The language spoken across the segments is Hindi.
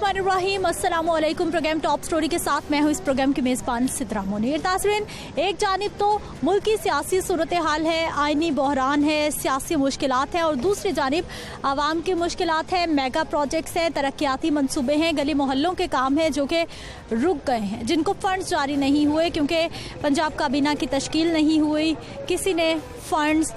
बिस्मिल्लाहिर्रहमानिर्रहीम, अस्सलामुअलैकुम। प्रोग्राम टॉप स्टोरी के साथ मैं हूँ इस प्रोग्राम की मेज़बान सिद्रा मुनीर। तासरीन, एक जानिब तो मुल्क की सियासी सूरत हाल है, आइनी बहरान है, सियासी मुश्किलात हैं, और दूसरी जानिब आवाम की मुश्किलात है, मेगा प्रोजेक्ट्स हैं, तरक्याती मंसूबे हैं, गली मोहल्लों के काम हैं जो कि रुक गए हैं, जिनको फ़ंड्स जारी नहीं हुए क्योंकि पंजाब काबीना की तश्कील नहीं हुई। किसी ने फ़ंड्स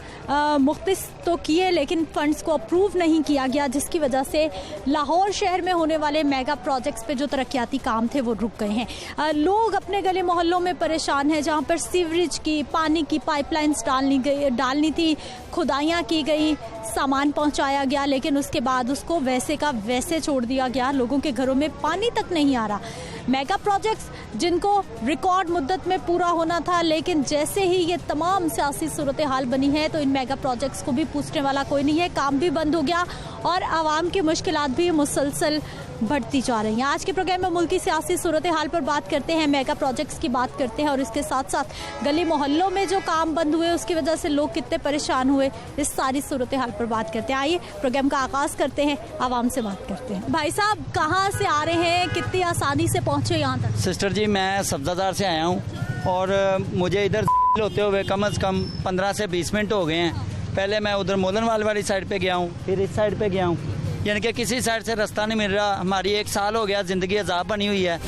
मुख्तस तो किए लेकिन फ़ंड्स को अप्रूव नहीं किया गया, जिसकी वजह से लाहौर शहर में होने वाले मेगा प्रोजेक्ट्स पे जो तरक्याती काम थे वो रुक गए हैं। लोग अपने गली मोहल्लों में परेशान हैं, जहाँ पर सीवरेज की, पानी की पाइपलाइंस डालनी थी, खुदाइयाँ की गई, सामान पहुँचाया गया, लेकिन उसके बाद उसको वैसे का वैसे छोड़ दिया गया। लोगों के घरों में पानी तक नहीं आ रहा। मेगा प्रोजेक्ट्स जिनको रिकॉर्ड मुद्दत में पूरा होना था, लेकिन जैसे ही ये तमाम सियासी सूरत हाल बनी है तो इन मेगा प्रोजेक्ट्स को भी पूछने वाला कोई नहीं है, काम भी बंद हो गया और आवाम की मुश्किलात भी मुसलसल बढ़ती जा रही हैं। आज के प्रोग्राम में मुल्क की सियासी सूरत हाल पर बात करते हैं, मेगा प्रोजेक्ट्स की बात करते हैं और इसके साथ साथ गली मोहल्लों में जो काम बंद हुए उसकी वजह से लोग कितने परेशान हुए, इस सारी सूरत हाल पर बात करते हैं। आइए प्रोग्राम का आगाज़ करते हैं, आवाम से बात करते हैं। भाई साहब, कहाँ से आ रहे हैं, कितनी आसानी से पहुँचे यहाँ तक? सिस्टर जी, मैं सब्ज़ादार से आया हूँ और मुझे इधर होते हुए कम से कम 15 से 20 मिनट हो गए हैं। पहले मैं उधर मोदनवाल वाली साइड पे गया हूँ, फिर इस साइड पे गया हूँ, यानी कि किसी साइड से रास्ता नहीं मिल रहा। हमारी 1 साल हो गया, ज़िंदगी अजाब बनी हुई है,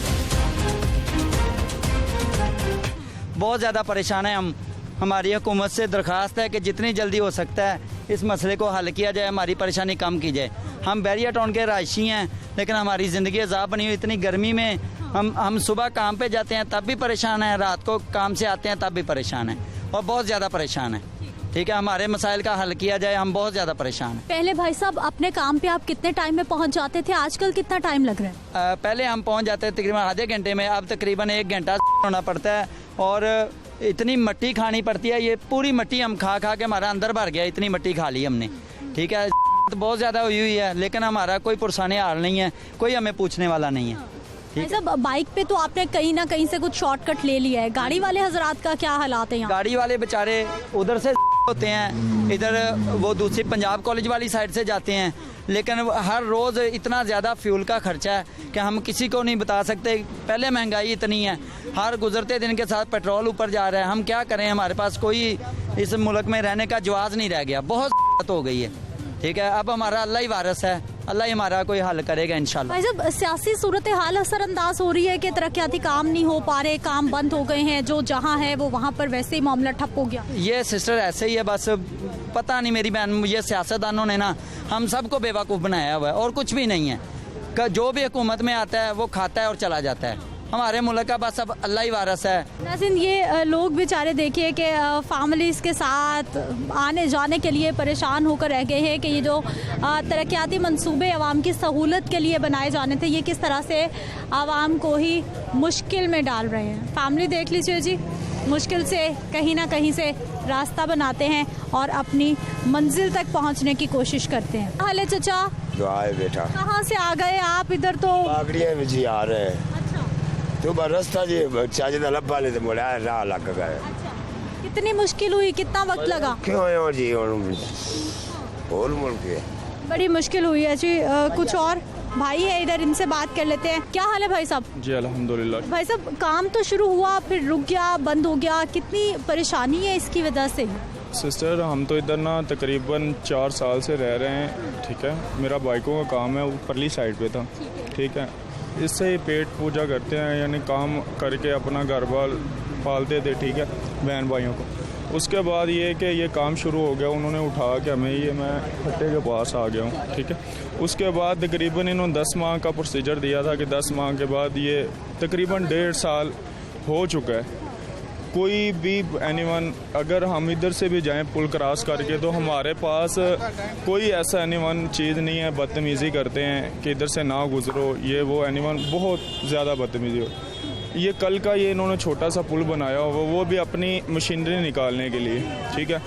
बहुत ज़्यादा परेशान है हम। हमारी हुकूमत से दरख्वास्त है कि जितनी जल्दी हो सकता है इस मसले को हल किया जाए, हमारी परेशानी कम की जाए। हम बैरिया टाउन के रहायशी हैं, लेकिन हमारी ज़िंदगी अजाब बनी हुई। इतनी गर्मी में हम सुबह काम पे जाते हैं तब भी परेशान हैं, रात को काम से आते हैं तब भी परेशान हैं और बहुत ज़्यादा परेशान हैं। ठीक है, हमारे मसाइल का हल किया जाए, हम बहुत ज़्यादा परेशान हैं। पहले भाई साहब अपने काम पे आप कितने टाइम में पहुंच जाते थे, आजकल कितना टाइम लग रहा है? पहले हम पहुंच जाते थे तकरीबन आधे घंटे में, अब तकरीबन 1 घंटा होना पड़ता है और इतनी मिट्टी खानी पड़ती है। ये पूरी मिट्टी हम खा खा के हमारा अंदर भर गया, इतनी मिट्टी खा ली हमने। ठीक है, तो बहुत ज़्यादा हुई है, लेकिन हमारा कोई पुरसाने हाल नहीं है, कोई हमें पूछने वाला नहीं है। सब बाइक पे तो आपने कहीं ना कहीं से कुछ शॉर्टकट ले लिया है, गाड़ी वाले हजरात का क्या हालात है यहाँ? गाड़ी वाले बेचारे उधर से होते हैं, इधर वो दूसरी पंजाब कॉलेज वाली साइड से जाते हैं, लेकिन हर रोज़ इतना ज़्यादा फ्यूल का खर्चा है कि हम किसी को नहीं बता सकते। पहले महंगाई इतनी है, हर गुजरते दिन के साथ पेट्रोल ऊपर जा रहा है। हम क्या करें, हमारे पास कोई इस मुल्क में रहने का जवाज़ नहीं रह गया, बहुत हो गई है। ठीक है, अब हमारा अल्लाह ही वारिस है, अल्लाह ही हमारा कोई हल करेगा इंशाल्लाह। भाई साहब, सियासी सूरत हाल असरअंदाज हो रही है कि तरक्याती काम नहीं हो पा रहे, काम बंद हो गए हैं, जो जहाँ है वो वहाँ पर वैसे ही मामला ठप हो गया। ये सिस्टर ऐसे ही है, बस पता नहीं मेरी बहन, मुझे सियासतदानों ने ना हम सबको बेवकूफ़ बनाया हुआ है और कुछ भी नहीं है। जो भी हुकूमत में आता है वो खाता है और चला जाता है। हमारे मुल्क का बस अब अल्लाह ही वारिस है। नाज़रीन, ये लोग बेचारे देखिए कि फैमिलीज़ के साथ आने जाने के लिए परेशान होकर रह गए हैं कि ये जो तरक्याती मंसूबे आवाम की सहूलत के लिए बनाए जाने थे, ये किस तरह से आवाम को ही मुश्किल में डाल रहे हैं। फैमिली देख लीजिए जी, मुश्किल से कहीं ना कहीं से रास्ता बनाते हैं और अपनी मंजिल तक पहुंचने की कोशिश करते हैं। हाले चचा, बेटा कहाँ से आ गए आप? इधर तो पागड़ियाँ में जी आ रहे हैं। तो रास्ता जी चाचे दा लब्बा ले तो मुड़ा राह लग गए। कितनी मुश्किल हुई, कितना वक्त लगा? क्यों है जी, और मुल्क है बड़ी मुश्किल हुई है जी। कुछ और भाई है इधर, इनसे बात कर लेते हैं। क्या हाल है भाई साहब? जी अल्हम्दुलिल्लाह। भाई साहब, काम तो शुरू हुआ फिर रुक गया, बंद हो गया, कितनी परेशानी है इसकी वजह से? सिस्टर, हम तो इधर ना तकरीबन 4 साल से रह रहे हैं। ठीक है, मेरा बाइकों का काम है, ऊपरली साइड पे था। ठीक है, इससे ही पेट पूजा करते हैं, यानी काम करके अपना घर बार पालते थे। ठीक है, बहन भाइयों को। उसके बाद ये कि ये काम शुरू हो गया, उन्होंने उठा के हमें, ये मैं खट्टे के पास आ गया हूँ। ठीक है, उसके बाद तकरीबन इन्होंने 10 माह का प्रोसीजर दिया था कि 10 माह के बाद ये तकरीबन 1.5 साल हो चुका है। कोई भी एनीवन, अगर हम इधर से भी जाएं पुल क्रॉस करके, तो हमारे पास कोई ऐसा एनीवन चीज़ नहीं है। बदतमीज़ी करते हैं कि इधर से ना गुजरो, ये वो एनीवन बहुत ज़्यादा बदतमीज़ी हो। ये कल का ये इन्होंने छोटा सा पुल बनाया हुआ, वो भी अपनी मशीनरी निकालने के लिए। ठीक है,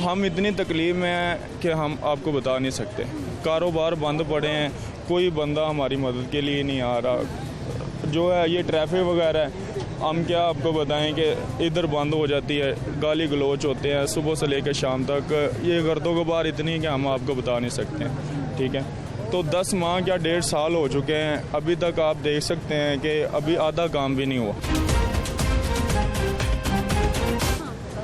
हम इतनी तकलीफ़ में हैं कि हम आपको बता नहीं सकते। कारोबार बंद पड़े हैं, कोई बंदा हमारी मदद के लिए नहीं आ रहा। जो है ये ट्रैफिक वगैरह है, हम क्या आपको बताएं कि इधर बंद हो जाती है, गाली गलोच होते हैं सुबह से लेकर शाम तक। ये गर्दों गुबार इतनी है कि हम आपको बता नहीं सकते हैं। ठीक है, तो 10 माह या 1.5 साल हो चुके हैं, अभी तक आप देख सकते हैं कि अभी आधा काम भी नहीं हुआ।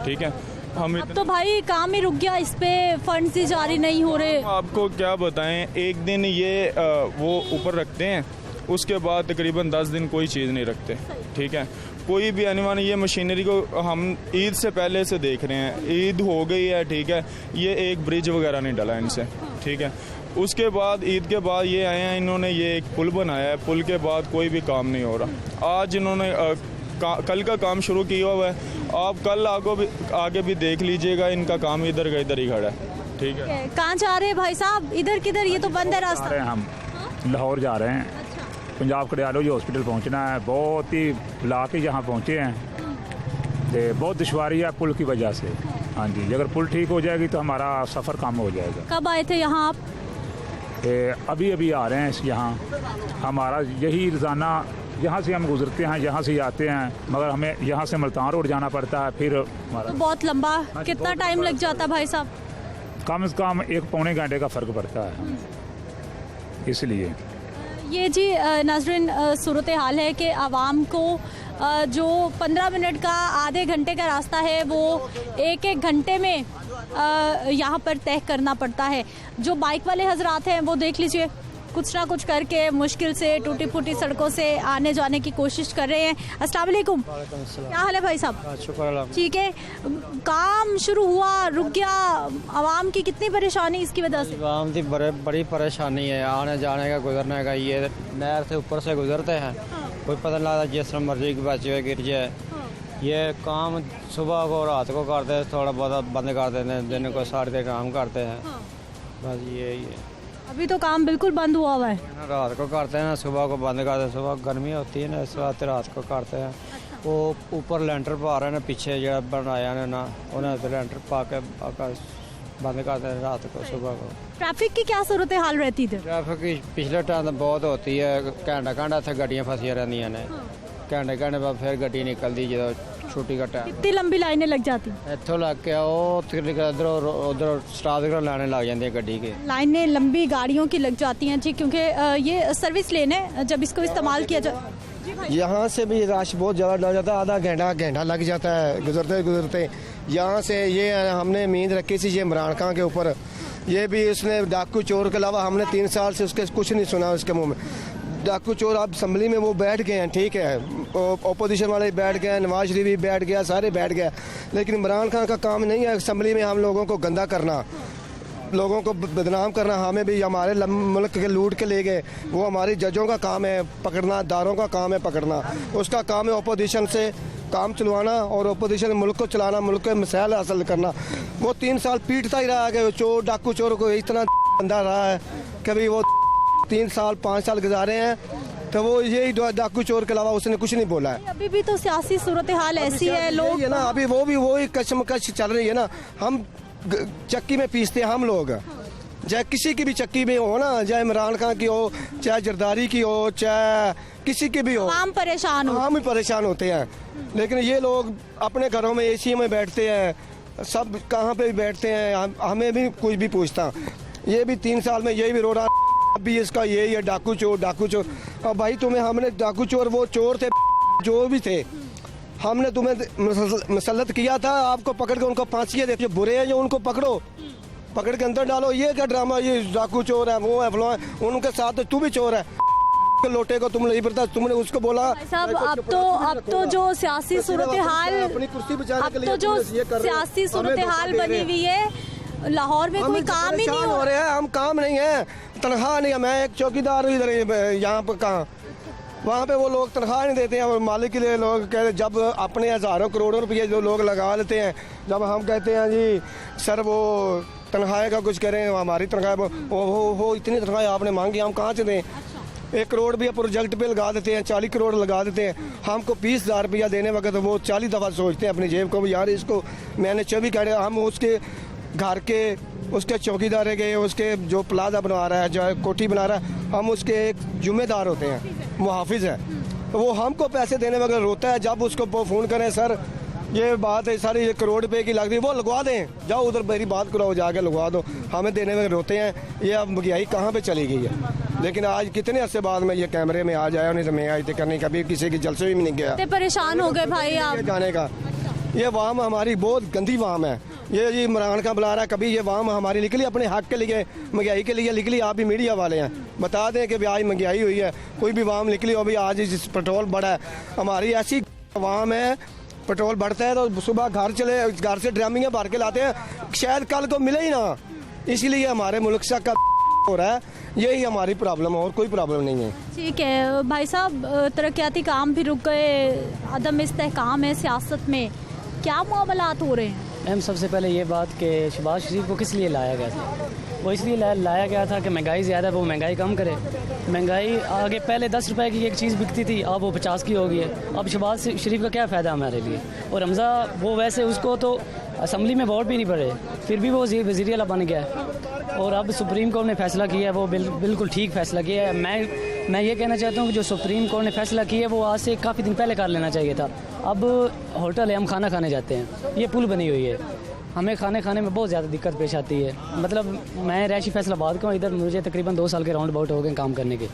ठीक है, हम अब तो भाई काम ही रुक गया, इस पे फंड्स ही जारी नहीं हो रहे। आपको क्या बताएं, एक दिन ये वो ऊपर रखते हैं, उसके बाद तकरीबन 10 दिन कोई चीज़ नहीं रखते। ठीक है, कोई भी आने वाली ये मशीनरी को हम ईद से पहले से देख रहे हैं, ईद हो गई है। ठीक है, ये एक ब्रिज वगैरह नहीं डला इनसे। ठीक है, उसके बाद ईद के बाद ये आए हैं, इन्होंने ये एक पुल बनाया है, पुल के बाद कोई भी काम नहीं हो रहा। आज इन्होंने कल का काम शुरू किया हुआ है, आप कल आगे भी देख लीजिएगा, इनका काम इधर का इधर ही खड़ा है। ठीक है, कहाँ जा रहे हैं भाई साहब? इधर किधर? ये तो बंद है रास्ता। हम लाहौर जा रहे हैं, पंजाब कार्डियोलॉजी हॉस्पिटल पहुंचना है। बहुत ही बुला के यहाँ पहुँचे हैं, तो बहुत दुश्वारी है पुल की वजह से। हाँ जी, अगर पुल ठीक हो जाएगी तो हमारा सफ़र कम हो जाएगा। कब आए थे यहाँ आप? अभी अभी आ रहे हैं यहाँ। हमारा यही रोज़ाना यहाँ से हम गुजरते हैं, यहाँ से आते हैं, मगर हमें यहाँ से मुल्तान रोड जाना पड़ता है। फिर हमारा तो बहुत लंबा, कितना टाइम लग जाता है भाई साहब? कम से कम 1-पौने घंटे का फ़र्क पड़ता है, इसलिए। ये जी नाज़रीन सूरत हाल है कि आवाम को जो 15 मिनट का आधे घंटे का रास्ता है वो एक घंटे में यहाँ पर तय करना पड़ता है। जो बाइक वाले हजरात हैं वो देख लीजिए, कुछ ना कुछ करके मुश्किल से टूटी फूटी सड़कों से आने जाने की कोशिश कर रहे हैं। अस्सलाम वालेकुम, क्या हाल है भाई साहब? शुक्र। ठीक है, काम शुरू हुआ रुक गया, आवाम की कितनी परेशानी इसकी वजह से? आवाम की बड़ी परेशानी है, आने जाने का गुजरने का। ये नहर से ऊपर से गुजरते हैं, कोई पता नहीं लगता, जिस तरह मर्जी की बच्चे गिर जाए। ये काम सुबह को रात को करते हैं, थोड़ा बहुत बंद कर देते हैं, दिन को साढ़े देर काम करते हैं। बस यही है। अभी तो काम बिल्कुल बंद हुआ है। रात को करते हैं, सुबह को बंद करते हैं। सुबह गर्मी होती है ना, इस वास्ते रात को करते हैं। वो ऊपर लेंटर पा रहे हैं, पीछे जो बनाया ना उन्हें लेंटर पा के बंद करते हैं रात को। सुबह को ट्रैफिक की क्या सूरत हाल रहती थी? ट्रैफिक की पिछले टाइम बहुत होती है, घंटा इतने गड्डियाँ फसिया रहंदियां ने, घंटे बाद फिर गड्डी निकलती जो छुट्टी का टाइम। इतनी लंबी लाइनें लग जाती? इतों लग के उधर स्टाफ लाने लग जाती गड्डी के। लाइनें लंबी गाड़ियों की लग जाती हैं जी, क्योंकि ये सर्विस लेन है, जब इसको इस्तेमाल किया जाए। यहाँ से भी रश बहुत ज़्यादा डर जाता है, आधा घंटा लग जाता है गुजरते गुजरते। यहाँ से ये हमने उम्मीद रखी थी ये इमरान खान के ऊपर, ये भी उसने डाकू चोर के अलावा हमने 3 साल से उसके कुछ नहीं सुना उसके मुंह में। डाकू चोर अब असम्बली में वो बैठ गए हैं, ठीक है, ओपोजिशन वाले बैठ गए, नवाज शरीफ भी बैठ गया, सारे बैठ गए, लेकिन इमरान खान का काम नहीं है असम्बली में हम लोगों को गंदा करना, लोगों को बदनाम करना। हमें भी हमारे मुल्क के लूट के ले गए, वो हमारी जजों का काम है पकड़ना, दारों का काम है पकड़ना, उसका काम है ओपोजिशन से काम चलवाना और ओपोजिशन मुल्क को चलाना, मुल्क के मसाइल हासिल करना। वो 3 साल पीटता ही रहा कि चोर डाकू चोर को इतना बंदा रहा है, कभी वो 3 साल 5 साल गुजारे हैं, तो वो यही डाकू चोर के अलावा उसने कुछ नहीं बोला है। अभी भी तो सियासी सूरत हाल ऐसी है, लोग ना अभी वो भी वही कशमकश चल रही है ना। हम चक्की में पीसते हैं हम लोग, चाहे किसी की भी चक्की में हो ना, चाहे इमरान खान की हो, चाहे जरदारी की हो, चाहे किसी की भी हो, आम परेशान हो, हम ही परेशान होते हैं। लेकिन ये लोग अपने घरों में एसी में बैठते हैं, सब कहाँ पे भी बैठते हैं, हमें भी कुछ भी पूछता। ये भी 3 साल में यही भी रो रहा, अभी इसका यही है डाकू चोर डाकू चोर। और भाई तुम्हें हमने डाकू चोर वो चोर थे जो भी थे, हमने तुम्हें मसलत किया था, आपको पकड़ के उनको फांसी दे, जो बुरे हैं जो उनको पकड़ो, पकड़ के अंदर डालो। ये क्या ड्रामा, ये डाकू चोर है, वो है फलां है, उनके साथ तो तू भी चोर है, लोटे को तुम नहीं पड़ता, तुमने उसको बोला। साहब अब तो जो सियासी सूरत हाल, अब तो जो सियासी सूरत हाल बनी हुई है, लाहौर में कोई काम ही नहीं हो रहा है। हम काम नहीं है, तनख्वाह नहीं है। मैं एक चौकीदार हूँ इधर यहाँ पर, कहाँ वहाँ पे वो लोग तनख्वाह नहीं देते हैं, और मालिक के लिए लोग कहते, जब अपने हज़ारों करोड़ों रुपये जो लोग लगा लेते हैं, जब हम कहते हैं जी सर वो तनख्वाह का कुछ करें, हमारी तनख्वाह वो इतनी तनख्वाह आपने मांगी, हम कहाँ से दें? 1 करोड़ भी प्रोजेक्ट पे लगा देते हैं, 40 करोड़ लगा देते हैं, हमको 20,000 रुपया देने वक्त वो 40 दफ़ा सोचते हैं अपनी जेब को, यार इसको मैंने 24 कह रहे, हम उसके घर के उसके चौकीदार गए, उसके जो प्लाजा बना रहा है, जो कोठी बना रहा है, हम उसके एक जिम्मेदार होते हैं, मुहाफिज है, तो वो हमको पैसे देने वगैरह रोता है। जब उसको फ़ोन करें सर ये बात है सारी, ये करोड़ रुपए की लग रही है, वो लगवा दें, जाओ उधर मेरी बात कराओ, जाके लगवा दो, हमें देने में रोते हैं। ये अब महंगाई कहाँ पे चली गई है। लेकिन आज कितने अरसे बाद में ये कैमरे में आज आया, नहीं तो मैं आज तक करने कभी किसी के जलसे भी नहीं गया। परेशान हो गए भाई आप जाने का, ये वाम हमारी बहुत गंदी वाम है। ये इमरान का बुला रहा है, कभी ये वाम हमारी निकली अपने हक के लिए, महंगाई के लिए निकली। आप भी मीडिया वाले हैं, बता दें कि आज महंगाई हुई है, कोई भी वाम निकली हो, अभी आज पेट्रोल बढ़ा है। हमारी ऐसी वाम है, पेट्रोल बढ़ता है तो सुबह घर से ड्रामियाँ भर के लाते हैं, शायद कल को मिले ही ना, इसलिए हमारे मुल्क से का हो रहा है। यही हमारी प्रॉब्लम है और कोई प्रॉब्लम नहीं है। ठीक है भाई साहब, तरक्याती काम भी रुक गए, अदम इस्तेहकाम है सियासत में, क्या मामलात हो रहे हैं? मैम सबसे पहले ये बात कि शहबाज शरीफ को किस लिए लाया गया था, वो इसलिए लाया गया था कि महंगाई ज़्यादा है, वो महंगाई कम करे। महंगाई आगे पहले 10 रुपए की एक चीज़ बिकती थी, अब वो 50 की हो गई है। अब शहबाज शरीफ का क्या फ़ायदा हमारे लिए। और हमजा वो वैसे उसको तो असम्बली में वोट भी नहीं पड़े, फिर भी वो वज़ीर आला बन गया है। और अब सुप्रीम कोर्ट ने फैसला किया है, वो बिल्कुल ठीक फैसला किया है। मैं ये कहना चाहता हूँ कि जो सुप्रीम कोर्ट ने फैसला किया है वो आज से काफ़ी दिन पहले कर लेना चाहिए था। अब होटल है, हम खाना खाने जाते हैं, ये पुल बनी हुई है, हमें खाने में बहुत ज़्यादा दिक्कत पेश आती है। मतलब मैं रैशी फैसलाबाद का हूँ, इधर मुझे तकरीबन 2 साल के राउंड अबाउट हो गए काम करने के।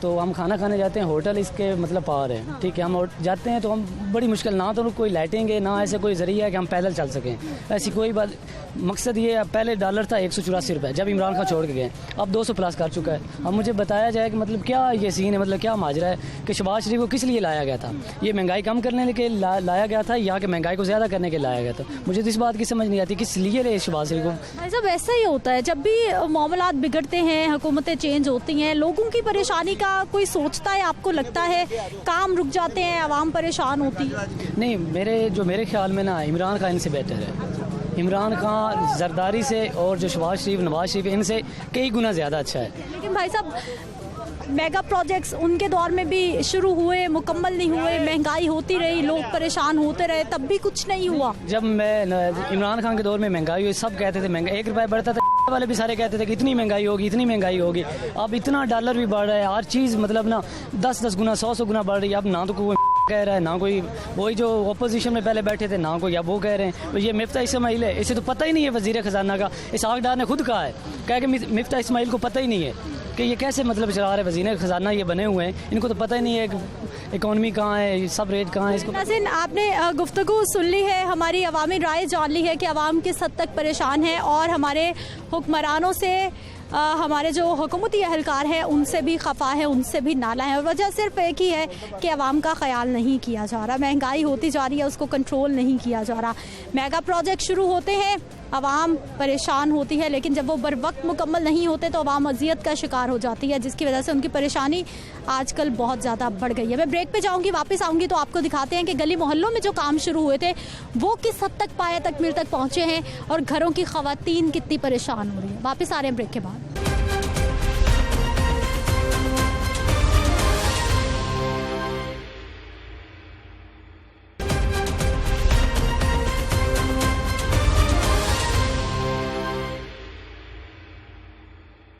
तो हम खाना खाने जाते हैं, होटल इसके मतलब पार है, ठीक है। हम जाते हैं तो हम बड़ी मुश्किल, ना तो कोई लाइटिंग है, ना ऐसे कोई ज़रिया है कि हम पैदल चल सकें, ऐसी कोई बात। मकसद ये है, पहले डॉलर था 184 रुपये, जब इमरान खान छोड़ के गए, अब 200 प्लस कर चुका है। अब मुझे बताया जाए कि मतलब क्या ये सीन है, मतलब क्या माजरा है कि शहबाज शरीफ को किस लिए लाया गया था। ये महंगाई कम करने के लाया गया था या कि महंगाई को ज़्यादा करने के लाया गया था। मुझे तो इस बात की समझ नहीं आती किस लिए ले शहबाज शरीफ को। ऐसा वैसा ही होता है, जब भी मामलात बिगड़ते हैं, हुकूमतें चेंज होती हैं, लोगों की परेशानी का कोई सोचता है? आपको लगता है काम रुक जाते हैं, आवाम परेशान होती है? नहीं, मेरे ख्याल में ना इमरान खान इनसे बेहतर है। इमरान खान जरदारी से और जो शहबाज शरीफ नवाज शरीफ इनसे कई गुना ज़्यादा अच्छा है। लेकिन भाई साहब, मेगा प्रोजेक्ट्स उनके दौर में भी शुरू हुए, मुकम्मल नहीं हुए, महंगाई होती रही, लोग परेशान होते रहे, तब भी कुछ नहीं हुआ। जब इमरान खान के दौर में महंगाई हुई, सब कहते थे महंगाई 1 रुपये बढ़ता था, वाले भी सारे कहते थे कि इतनी महंगाई होगी, इतनी महंगाई होगी। अब इतना डॉलर भी बढ़ रहा है, हर चीज़ मतलब ना 10-10 गुना 100 गुना बढ़ रही है। अब ना तो कोई कह रहा है, ना कोई वही जो अपोजिशन में पहले बैठे थे, ना कोई अब वो कह रहे हैं। तो ये मिफ्ता इस्माइल है, इसे तो पता ही नहीं है वज़ीर ख़जाना का। इसहाक डार ने खुद कहा है, कहा कि मिफ्ता इस्माइल को पता ही नहीं है कि ये कैसे मतलब चला रहे वज़ीर ख़जाना, ये बने हुए हैं, इनको तो पता ही नहीं है इकॉनमी कहाँ है, सब रेट कहाँ है। इसको नाज़रीन, आपने गुफ्तगू सुन ली है, हमारी अवामी राय जान ली है कि अवाम किस हद तक परेशान है, और हमारे हुक्मरानों से हमारे जो हुकूमती अहलकार हैं उनसे भी खफा है, उनसे भी नाला है। और वजह सिर्फ एक ही है कि अवाम का ख्याल नहीं किया जा रहा, महंगाई होती जा रही है, उसको कंट्रोल नहीं किया जा रहा। मेगा प्रोजेक्ट शुरू होते हैं, अवाम परेशान होती है, लेकिन जब वो बर वक्त मुकम्मल नहीं होते तो अवाम अजियत का शिकार हो जाती है, जिसकी वजह से उनकी परेशानी आजकल बहुत ज़्यादा बढ़ गई है। मैं ब्रेक पे जाऊंगी, वापस आऊंगी तो आपको दिखाते हैं कि गली मोहल्लों में जो काम शुरू हुए थे वो किस हद तक पाया तक मिल तक पहुँचे हैं, और घरों की ख़वातीन कितनी परेशान हो रही है। वापस आ रहे हैं ब्रेक के बाद।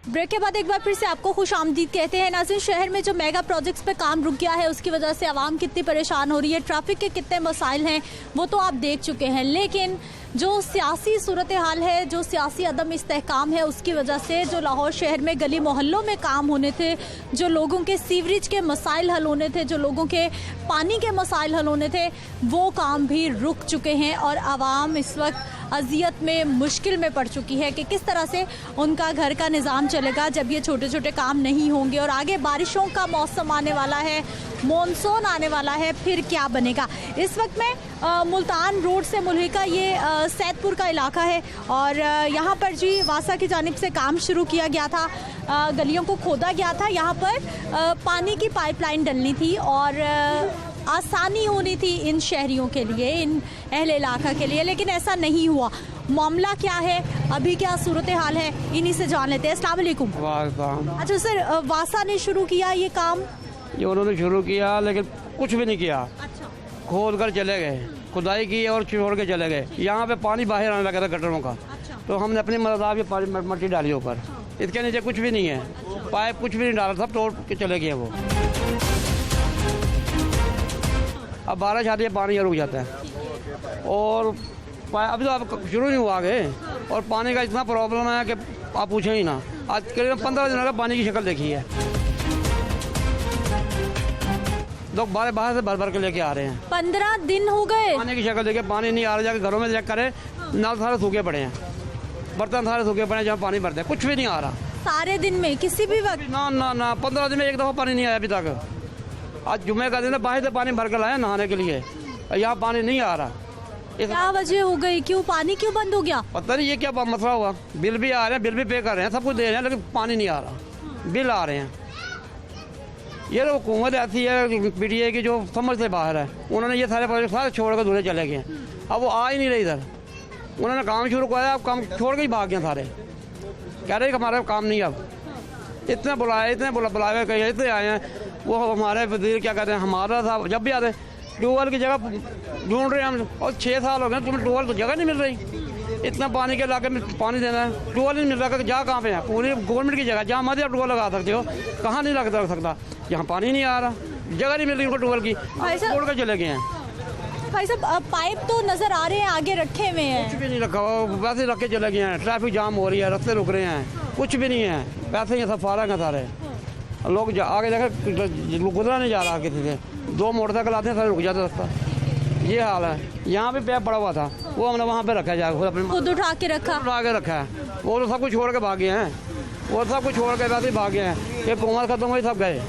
ब्रेक के बाद एक बार फिर से आपको खुश आमदीद कहते हैं। नाज़रीन, शहर में जो मेगा प्रोजेक्ट्स पे काम रुक गया है उसकी वजह से आवाम कितनी परेशान हो रही है, ट्रैफिक के कितने मसाइल हैं वो तो आप देख चुके हैं। लेकिन जो सियासी सूरत हाल है, जो सियासी अदम इस्तेहकाम है, उसकी वजह से जो लाहौर शहर में गली मोहल्लों में काम होने थे, जो लोगों के सीवरेज के मसाइल हल होने थे, जो लोगों के पानी के मसाइल हल होने थे, वो काम भी रुक चुके हैं। और आवाम इस वक्त अजियत में, मुश्किल में पड़ चुकी है कि किस तरह से उनका घर का निज़ाम चलेगा जब ये छोटे छोटे काम नहीं होंगे। और आगे बारिशों का मौसम आने वाला है, मॉनसून आने वाला है, फिर क्या बनेगा। इस वक्त मैं मुल्तान रोड से मुल्हिका ये सैदपुर का इलाका है, और यहाँ पर जी वासा की जानिब से काम शुरू किया गया था, गलियों को खोदा गया था, यहाँ पर पानी की पाइपलाइन डलनी थी और आसानी होनी थी इन शहरियों के लिए, इन अहले इलाका के लिए, लेकिन ऐसा नहीं हुआ। मामला क्या है, अभी क्या सूरत हाल है, इन्हीं से जान लेते हैं। अस्सलाम वालेकुम। अच्छा सर, वासा ने शुरू किया ये काम? ये उन्होंने शुरू किया लेकिन कुछ भी नहीं किया। अच्छा। खोद कर चले गए, खुदाई की और छोड़ के चले गए। यहाँ पे पानी बाहर आने लगा था गटरों का। अच्छा। तो हमने अपनी मदद ये पानी मट्टी डाली ऊपर, इसके नीचे कुछ भी नहीं है, पाइप कुछ भी नहीं डाला, सब तोड़ के चले गए वो। अब बारिश आती है पानी ये रुक जाता है। और अभी तो अब शुरू नहीं हुआ आगे, और पानी का इतना प्रॉब्लम है कि आप पूछें ही ना। आज करीब 15 दिन का पानी की शक्ल देखी है, लोग बाहर से भर भर के लेके आ रहे हैं। 15 दिन हो गए पानी की शक्ल देखिए, पानी नहीं आ रहा। जाके घरों में चेक करें, नल सारे सूखे पड़े हैं, बर्तन सारे सूखे पड़े हैं, जहाँ पानी भरते हैं कुछ भी नहीं आ रहा। सारे दिन में किसी भी वक्त? ना 15 दिन में एक दफ़ा पानी नहीं आया अभी तक। आज जुम्मे का दिन है, बाहर से पानी भर कर लाया नहाने के लिए, यहाँ पानी नहीं आ रहा। क्या वजह हो गई, क्यों पानी क्यों बंद हो गया? पता नहीं ये क्या मसला हुआ। बिल भी आ रहे हैं, बिल भी पे कर रहे हैं, सब कुछ दे रहे हैं, लेकिन पानी नहीं आ रहा। बिल आ रहे हैं। ये तो हुकूमत ऐसी है पीटीआई की जो समझ से बाहर है। उन्होंने ये सारे प्रोजेक्ट सारे छोड़ कर दूसरे चले गए, अब वो आ ही नहीं रहे इधर। उन्होंने काम शुरू किया, अब काम छोड़ के ही भाग गए सारे। कह रहे कि हमारा काम नहीं, अब इतने बुलाए कहीं इतने आए हैं। वो हमारे वजीर क्या कहते हैं, हमारा साहब जब भी आते ट्यूबवेल की जगह ढूंढ रहे हैं हम, और 6 साल हो गए तुम्हें ट्यूबवेल की जगह नहीं मिल रही। इतना पानी के इलाके में पानी देना है, ट्यूबवेल नहीं मिल रहा। जहाँ कहाँ पे है पूरी गवर्नमेंट की जगह, जहाँ मर्जी आप ट्यूबवेल लगा सकते हो, कहाँ नहीं लगा सकता। यहाँ पानी नहीं आ रहा, जगह नहीं मिल रही उनको ट्यूबवेल की, छोड़ कर चले गए हैं। भाई साहब पाइप तो नजर आ रहे हैं आगे रखे हुए हैं, कुछ भी नहीं रखा, वैसे रख के चले गए हैं। ट्रैफिक जाम हो रही है, रास्ते रुक रहे हैं, कुछ भी नहीं है। पैसे ही सब फारा हैं सारे लोग। आगे देखे गुजरा नहीं जा रहा किसी से, 2 मोटरसाइकिल आते हैं सारे रुक जाते रास्ता। ये हाल है। यहाँ भी पैप पड़ा हुआ था, वो हमने वहाँ पे रखा जाए, खुद उठा के रखा है। वो तो सब कुछ छोड़ के भागे हैं, वो सब कुछ छोड़ के वैसे ही भागे हैं। ये हुकूमत खत्म हुई, सब गए।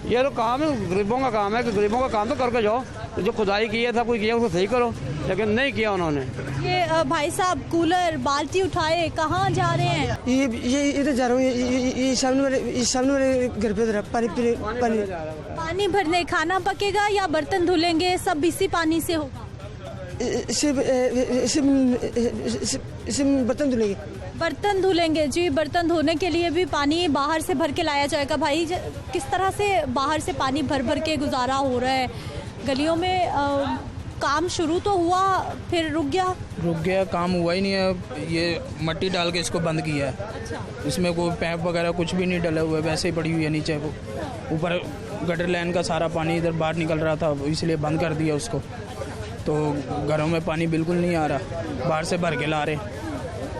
ये तो काम है, गरीबों का काम है कि गरीबों का काम तो करके जाओ। जो खुदाई की है, सब कुछ किया, उसको सही करो, लेकिन नहीं किया उन्होंने। ये भाई साहब कूलर बाल्टी उठाए कहाँ जा रहे हैं? ये इधर जा रहा हूँ, ये सामने मेरे घर पे पानी भरने। खाना पकेगा या बर्तन धुलेंगे, सब इसी पानी से होगा? बर्तन धुलेंगे। बर्तन धुलेंगे जी। बर्तन धोने के लिए भी पानी बाहर से भर के लाया जाएगा। भाई किस तरह से बाहर से पानी भर भर के गुजारा हो रहा है गलियों में? काम शुरू तो हुआ फिर रुक गया, काम हुआ ही नहीं है। ये मट्टी डाल के इसको बंद किया है। अच्छा। इसमें कोई पैप वगैरह कुछ भी नहीं डला हुआ है, वैसे ही पड़ी हुई है नीचे। वो ऊपर गटर लाइन का सारा पानी इधर बाहर निकल रहा था, इसलिए बंद कर दिया उसको। तो घरों में पानी बिल्कुल नहीं आ रहा, बाहर से भर के ला रहे हैं।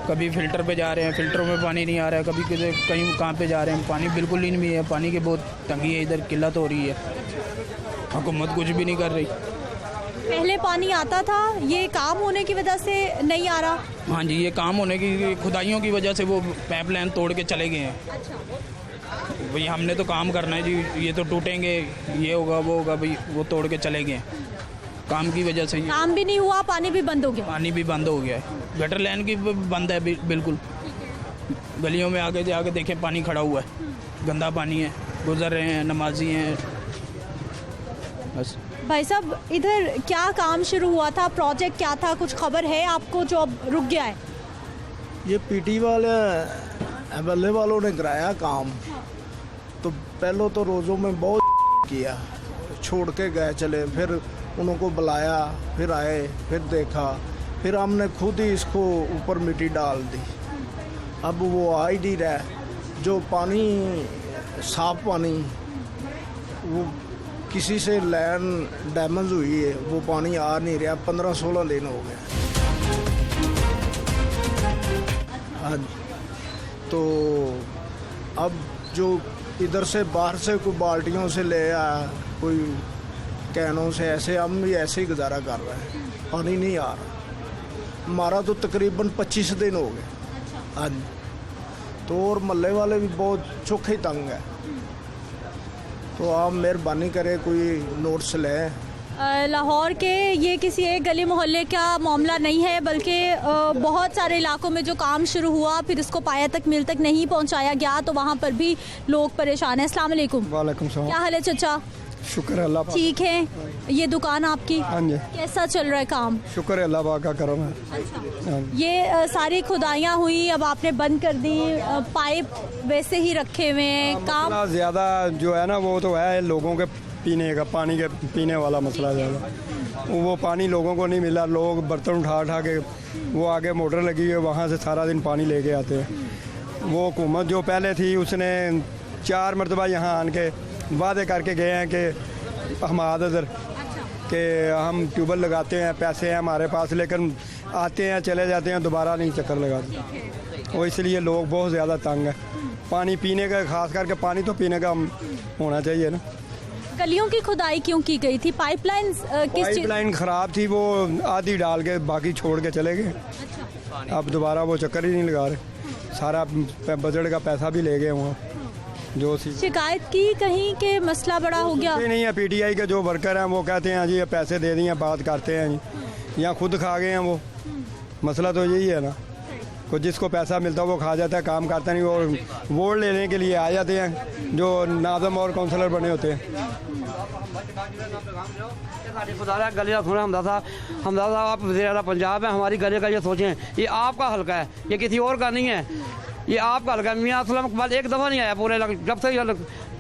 कभी फिल्टर पे जा रहे हैं, फिल्टरों में पानी नहीं आ रहा है। कभी कहीं कहाँ पे जा रहे हैं, पानी बिल्कुल ही नहीं है। पानी की बहुत तंगी है, इधर किल्लत हो रही है। हुकूमत कुछ भी नहीं कर रही। पहले पानी आता था, ये काम होने की वजह से नहीं आ रहा? हाँ जी, ये काम होने की खुदाइयों की वजह से वो पाइपलाइन तोड़ के चले गए हैं। अच्छा। भाई हमने तो काम करना है जी, ये तो टूटेंगे, ये होगा वो होगा, भाई वो तोड़ के चले गए। काम की वजह से काम भी नहीं हुआ, पानी भी बंद हो गया। पानी भी बंद हो गया है, गटर लाइन की बंद है बिल्कुल। गलियों में आगे जाके देखें पानी खड़ा हुआ है, गंदा पानी है, गुजर रहे हैं, नमाजी हैं बस। भाई साहब इधर क्या काम शुरू हुआ था, प्रोजेक्ट क्या था, कुछ खबर है आपको जो अब रुक गया है? ये पीटी वाले एमएलए वालों ने कराया काम, तो पहले तो रोज़ों में बहुत किया, छोड़ के गए चले, फिर उनको बुलाया, फिर आए, फिर देखा, फिर हमने खुद ही इसको ऊपर मिट्टी डाल दी। अब वो आ ही नहीं रहा। जो पानी साफ पानी वो किसी से लाइन डैमेज हुई है, वो पानी आ नहीं रहा। 15-16 दिन हो गया। हाँ, तो अब जो इधर से बाहर से कोई बाल्टियों से ले आया, कोई कैनों से, ऐसे हम भी ऐसे ही गुजारा कर रहे हैं। पानी नहीं आ रहा। हमारा तो तकरीबन 25 दिन हो गए। हाँ, तो और मोहल्ले वाले भी बहुत चोखे तंग है। तो आप मेहरबानी करें, कोई नोट्स लें। लाहौर के ये किसी एक गली मोहल्ले का मामला नहीं है, बल्कि बहुत सारे इलाकों में जो काम शुरू हुआ फिर इसको पाया तक मिल तक नहीं पहुंचाया गया, तो वहाँ पर भी लोग परेशान हैं। अस्सलाम वालेकुम। वालेकुम सलाम। क्या हाल है चाचा? शुक्र है अल्लाह पाक। ठीक है। ये दुकान आपकी? हाँ जी। कैसा चल रहा है काम? शुक्र है अल्लाह पाक का करम है। अच्छा। ये सारी खुदाइयाँ हुई, अब आपने बंद कर दी, पाइप वैसे ही रखे हुए हैं। काम ज़्यादा जो है ना, वो तो है लोगों के पीने का, पानी के पीने वाला मसला ज़्यादा। वो पानी लोगों को नहीं मिला, लोग बर्तन उठा उठा के, वो आगे मोटर लगी हुई है, वहाँ से सारा दिन पानी लेके आते हैं। वो हुकूमत जो पहले थी, उसने 4 मरतबा यहाँ आन के वादे करके गए हैं कि हम इधर कि हम ट्यूबवेल लगाते हैं, पैसे हैं हमारे पास, लेकिन आते हैं चले जाते हैं, दोबारा नहीं चक्कर लगाते। और इसलिए लोग बहुत ज़्यादा तंग है। पानी पीने का, खास करके पानी तो पीने का होना चाहिए ना। गलियों की खुदाई क्यों की गई थी? पाइपलाइन पाइपलाइन ख़राब थी, वो आधी डाल के बाकी छोड़ के चले गए। अब दोबारा वो चक्कर ही नहीं लगा रहे। सारा बजट का पैसा भी ले गए वहाँ। जो शिकायत की कहीं के मसला बड़ा हो गया नहीं है। पीटीआई के जो वर्कर हैं वो कहते हैं जी ये पैसे दे दिए, बात करते हैं जी, या खुद खा गए हैं वो। मसला तो यही है ना, को जिसको पैसा मिलता है वो खा जाता है, काम करता नहीं, और वोट लेने के लिए आ जाते हैं जो नाज़म और काउंसलर बने होते हैं। गली सुना हमदा साहब आप वज़ीर-ए-आला पंजाब हैं, हमारी गली का ये सोचें, ये आपका हल्का है, ये किसी और का नहीं है, ये आपका हल्का है। मियां असलम इकबाल एक दफ़ा नहीं आया पूरे जब से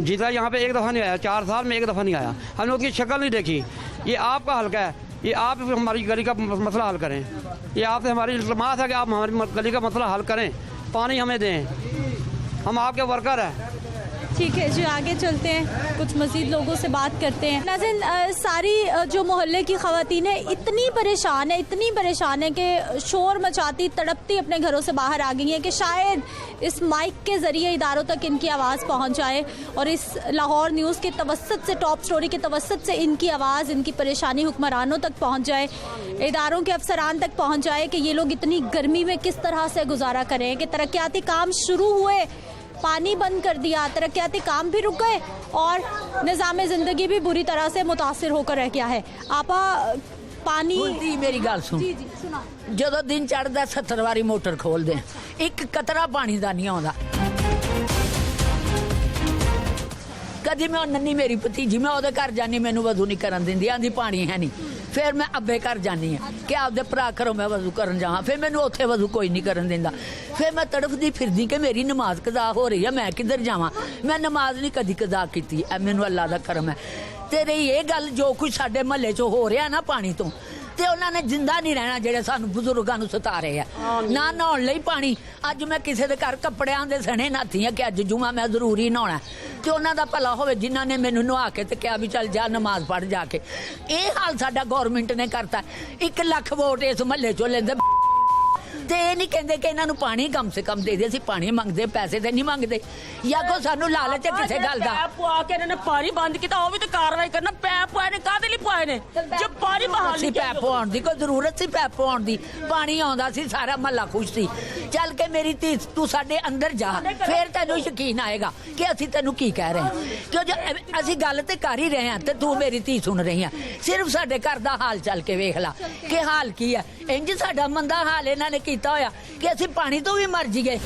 जीता यहाँ पे, एक दफ़ा नहीं आया, 4 साल में एक दफ़ा नहीं आया, हमने उसकी शक्ल नहीं देखी। ये आपका हल्का है, ये आप हमारी गली का मसला हल करें। ये आपसे हमारी इल्तमास है कि आप हमारी गली का मसला हल करें, पानी हमें दें, हम आपके वर्कर हैं। ठीक है जी, आगे चलते हैं, कुछ मज़ीद लोगों से बात करते हैं। नाज़रीन, सारी जो मोहल्ले की ख़वातीन है इतनी परेशान है कि शोर मचाती तड़पती अपने घरों से बाहर आ गई हैं कि शायद इस माइक के ज़रिए इदारों तक इनकी आवाज़ पहुंच जाए और इस लाहौर न्यूज़ के तवस्सुत से, टॉप स्टोरी के तवस्सुत से इनकी आवाज़, इनकी परेशानी हुक्मरानों तक पहुँच जाए, इदारों के अफसरान तक पहुँच जाए कि ये लोग इतनी गर्मी में किस तरह से गुजारा करें, कि तरक्याती काम शुरू हुए, पानी बंद कर दिया, तरक्याती काम भी रुक गए और निज़ाम ज़िंदगी भी बुरी तरह से मुतासिर होकर रह गया है। आपा पानी मेरी गल सुन, जो दिन चढ़ता 70 वारी मोटर खोल दें, एक कतरा पानी का नहीं आता। कभी मैं नन्नी मेरी भतीजी, मैं ओदे घर जानी, मैनू वजू नहीं करन दिंदी, आंदी पानी है नहीं। फिर मैं अब्बे घर जानी है कि आपदे भरा घरों मैं वजू करन जावां, फिर मैनू उत्थे वजू कोई नहीं करन दिंदा। फिर मैं तड़फदी फिरदी कि मेरी नमाज कज़ा हो रही है, मैं किधर जावां। मैं नमाज नहीं कदी कज़ा कीती, मैनू अल्लाह दा करम है। ते रही ये गल जो कुछ साडे महल्ले च हो रहा ना पानी तो, ते उन्होंने जिंदा नहीं रहना जेडे सानू बुजुर्गों नू सता रहे हैं ना नहाउण लई पानी। अज मैं किसी दे घर कपड़ियां दे सने नहाती है कि अज जुमा मैं जरूरी नहाउणा, ते उन्हां दा भला होवे जिन्हां ने मैनू नहा के ते कहा भी चल जा नमाज पढ़ जाके। ये हाल साडा गौरमेंट ने करता। 1 लाख वोट इस महल्ले चों लैंदे ते नहीं कहते कि इन्हों पानी कम से कम दे दे, असीं पानी मंगते, पैसे तो नहीं मंगते, या कोई सानू लालच है किसी गल दा। इन्होंने पानी बंद किया, वो भी तो कार्रवाई करना। पैप पाए ने काहदे लई पाए ने? जब पानी बहाल नहीं, पैप पवाउण दी कोई जरूरत सी? पैप पवाउण दी पानी आउंदा सी, सारा महल्ला खुश सी। चल के मेरी धी तू साडे अंदर जा, फिर तैनूं यकीन आएगा कि असीं तैनूं की कह रहे हैं, क्यों जो असीं गल ते कर ही रहे हैं ते तू मेरी धी सुन रही है। सिर्फ साडे घर दा हाल चल के वेख ला कि हाल की है। इंज साडा मंदा हाल इन्हां ने कीता होया कि असीं पानी तो भी मर जाइए।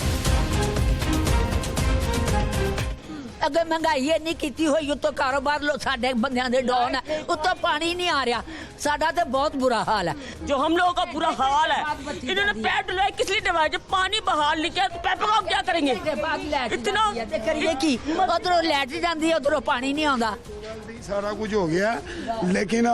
अगर महंगाई इन्नी की हुई, उतो कारोबार लो साडे बंदियां दे डाउन है, उतो पानी नहीं आ रहा, साडा तो बहुत बुरा हाल है। जो हम लोगों का बुरा हाल है, इन्होंने पैप डलवाए किस लिए डलवाए? जब पानी बहाल नहीं किया तो पैप का क्या करेंगे? इतना करिए की, उधरों लाइट जाती है, उधरों पानी नहीं आता। सारा कुछ हो गया, लेकिन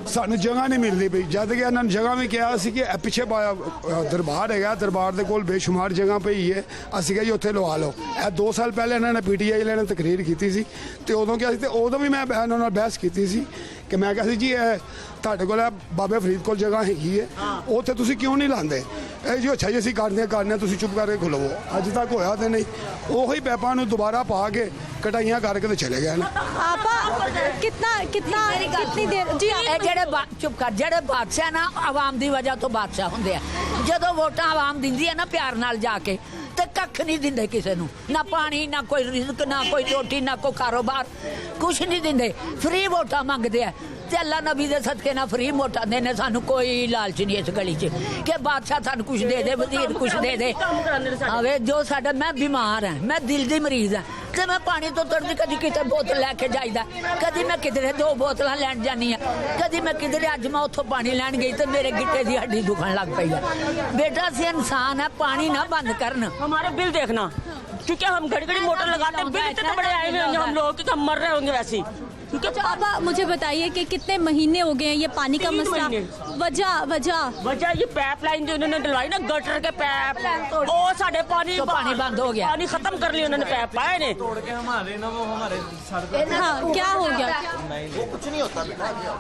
सानू जगह नहीं मिलती पई। जद कि इन्होंने जगह भी कहा कि पिछे दरबार है, दरबार के कोल बेशुमार जगह पई है, असीं कहा जी उत्थे लवा लो। 2 साल पहले इन्होंने PTI वाले ने तकरीर की सी, तो उदों क्या सी, उदों भी मैं इन्होंने नाल बहस की सी कि मैं कहा जी तुहाडे कोल बाबे फरीद कोल जगह हैगी है, उत्थे तुसीं क्यों नहीं लांदे? जी अच्छा जी असीं करने तुसीं चुप करके खलोवो। अज तक होया तो नहीं, उही पैपां नूं दोबारा पा के कटाइयां करके तो चले गए ना। कितनी देर जी जेड़े चुप कर, जेड़े बादशाह ना आवाम दी वजह तो बादशाह हुंदे आ। जदों वोटां आवाम दिंदी है ना प्यार नाल जाके, ते कख नहीं दिंदे किसे नूं, ना पानी, ना कोई रिज़्क, ना कोई रोटी, ना कोई कारोबार, कुछ नहीं दिंदे, फ्री वोटां मंगदे आ। ते अल्लाह नबी दे सदके ना फ्री वोटां देने, सानू कोई लालच नहीं इस गली च कि बादशाह सानू कुछ दे दे, वजीर कुछ दे दे। अवे जो साडा, मैं बीमार है, मैं दिल दी मरीज है, ते मैं पानी तो तुरदी कदी किते बोतल लैके जाईदा, कदी मैं किधरे 2 बोतलां लैन जानी है, कदी मैं किधरे अज मैं उत्थों पानी लैन गई तो मेरे गिट्टे दी हड्डी दुखन लग पई है। बेटा असीं इंसान है, पानी ना बंद करन। हमारे बिल देखना, क्योंकि हम घड़ी घड़ी मोटर लगाते हैं, बिल इतने बड़े आए हैं हम लोग कि हम मर रहे होंगे वैसे ही। क्योंकि अच्छा, अब मुझे बताइए कि कितने महीने हो गए हैं ये पानी का मसला? वजह ये पाइपलाइन जो उन्होंने डलवाई ना, गटर के पाइप, वो साढ़े पानी बंद हो गया, पानी खत्म कर लिया उन्होंने पाइप पाए ने। हाँ, क्या हो गया? कुछ नहीं होता।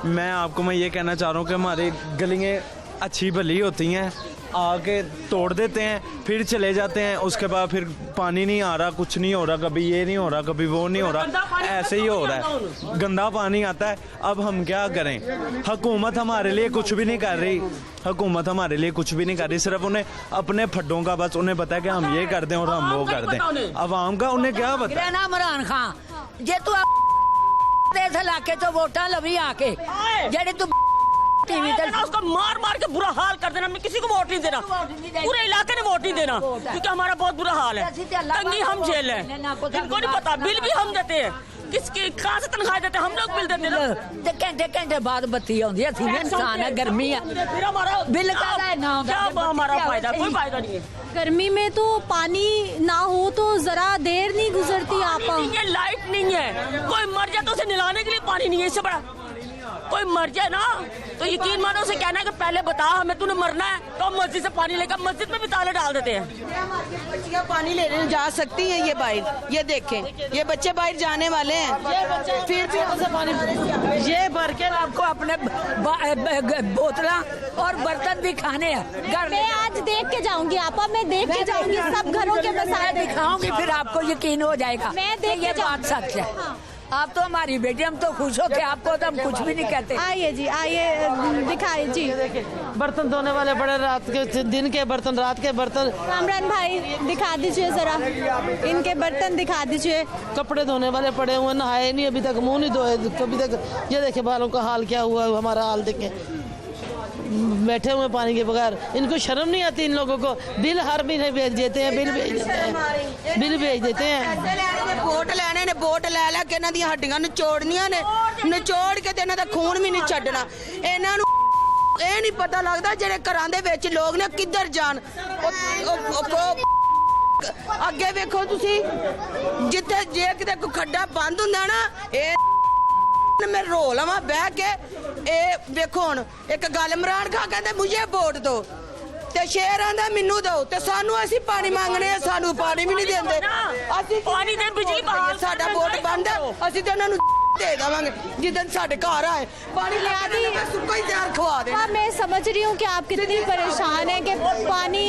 मैं ये कहना चाह रहा हूँ कि हमारी गलियाँ अच्छी भली होती हैं, आके तोड़ देते हैं, फिर चले जाते हैं, उसके बाद फिर पानी नहीं आ रहा, कुछ नहीं हो रहा, कभी ये नहीं हो रहा, कभी वो नहीं हो रहा, ऐसे ही हो रहा है, गंदा पानी आता है। अब हम क्या करें? हुकूमत हमारे लिए कुछ भी नहीं कर रही, हुकूमत हमारे लिए कुछ भी नहीं कर रही, सिर्फ उन्हें अपने फड्डों का बस उन्हें पता है कि हम ये कर दें और हम वो कर दें। अवाम का उन्हें क्या पता है? इमरान खान जे तू इस इलाके चो वोटा लवी आके जेड़े तू टीवी ते उसको मार मार के बुरा हाल कर देना, मैं किसी को वोट नहीं देना, पूरे इलाके ने वोट नहीं देना, क्योंकि हमारा बहुत बुरा हाल है, तंगी हम झेल है, इनको नहीं पता, बिल भी हम देते हैं, किसकी कहाँ से तनख्वाह देते हैं, हम लोग बिल देते हैं, घंटे बाद बत्ती आती है, इंसान है, गर्मी है, फिर हमारा बिल क्या हमारा फायदा, कोई फायदा नहीं है। गर्मी में तो पानी ना हो तो जरा देर नहीं गुजरती। आप ये लाइट नहीं है, कोई मर जाए तो उसे नहलाने के लिए पानी नहीं है, इससे बड़ा कोई मर जाए ना तो यकीन मानो उसे कहना है कि पहले बता हमें तूने मरना है, तो मस्जिद से पानी लेकर मस्जिद में भी ताले डाल देते हैं। बच्चियां पानी लेने जा सकती हैं ये बाहर, ये देखें ये बच्चे बाहर जाने वाले हैं, फिर से पानी ये भर के आपको अपने बोतला और बर्तन भी खाने हैं। मैं आज देख के जाऊंगी आपा, मैं देख के जाऊंगी सब घरों के मसाले दिखाऊंगी, फिर आपको यकीन हो जाएगा मैं देख ये बात सच है। आप तो हमारी बेटी, हम तो खुश होते, आपको तो हम कुछ भी नहीं कहते। आइए जी, आइए दिखाइए जी। बर्तन धोने वाले बड़े, रात के दिन के बर्तन, रात के बर्तन। कामरान भाई दिखा दीजिए जरा, इनके बर्तन दिखा दीजिए। कपड़े धोने वाले पड़े हुए, नहाए नहीं अभी तक, मुंह नहीं धोए कभी तक। ये देखे बालों का हाल क्या हुआ, हमारा हाल देखे, बैठे हुए पानी के बगैर। इनको शर्म नहीं आती इन लोगों को? बिल हर महीने भेज देते हैं, बिल भेज देते हैं। वोट लेने ने, वोट लै लै के इन्हां दी हड्डियां निचोड़नियां ने, निचोड़ के ते इन्हां दा खून भी नहीं छड्डना। इन्हां नूं ਇਹ नहीं पता लगता ਜਿਹੜੇ ਘਰਾਂ ਦੇ ਵਿੱਚ ਲੋਕ ਨੇ ਕਿੱਧਰ ਜਾਣ। ਅੱਗੇ ਵੇਖੋ ਤੁਸੀਂ, ਜਿੱਥੇ ਜੇ ਕਿਤੇ ਕੋਈ ਖੱਡਾ ਬੰਦ ਹੁੰਦਾ ਨਾ, ਇਹ मैं रो लवा बह के। ए वेखो हुण एक गल, इमरान खान कहंदे मुझे वोट दो ते शेर आंदा मैनू दो, ते सानू असीं पानी मंगने, सानू पानी भी नहीं देंदे। असीं पानी दे बिजली बहाल, साडा वोट बंद है, असीं ते उन्हां नू दे देवांगे जिदन साडे घर आए पानी लगा दी, सुक्का ही तैयार खवा दे। हाँ, मैं समझ रही हूँ कि आप कितनी परेशान हैं कि पानी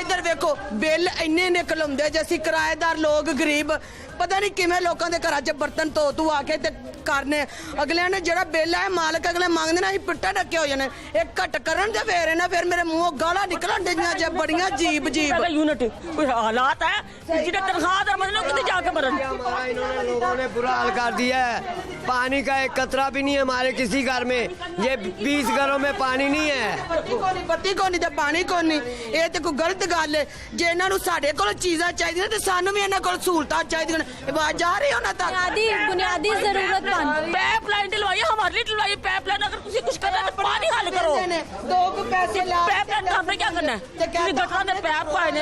इधर वेखो बिल इन्ने निकलौंदे जे असीं किराएदार लोग गरीब पता नहीं किवें लोकां दे घरां च बर्तन धो आके ते करने। अगले ने जेड़ा बिल है मालक अगले मंगदे ने, असीं पिट्टा डके हो जाने। एक घट करन ते फिर मेरे मुंहों गालां निकलन दियां जे बड़ियां अजीब यूनिट कोई हालात है जिन्हें तनख्वाह मतलब कितने जाके मरन। लोगों ने बुरा हाल कर दिया है, पानी का एक कतरा भी नहीं है हमारे किसी घर में। ये 20 घरों में पानी नहीं है, बत्ती को नहीं ते पानी को नहीं। ये तो कोई गलत गल है। जे इन्हां नूं साडे कोल चीज़ां चाहिदियां ते सानू भी इन्हां कोल सहूलतां चाहिदियां। आवाज जा रही हो ना तक बुनियादी जरूरत पाइप लाइन डलवाई, हमारे लिए डलवाई पाइप लाइन। अगर तुम कुछ करना तो पानी हल करो। दो पैसे पाइप लाइन का हमने क्या करना है? गटर में पाइप पाए ने,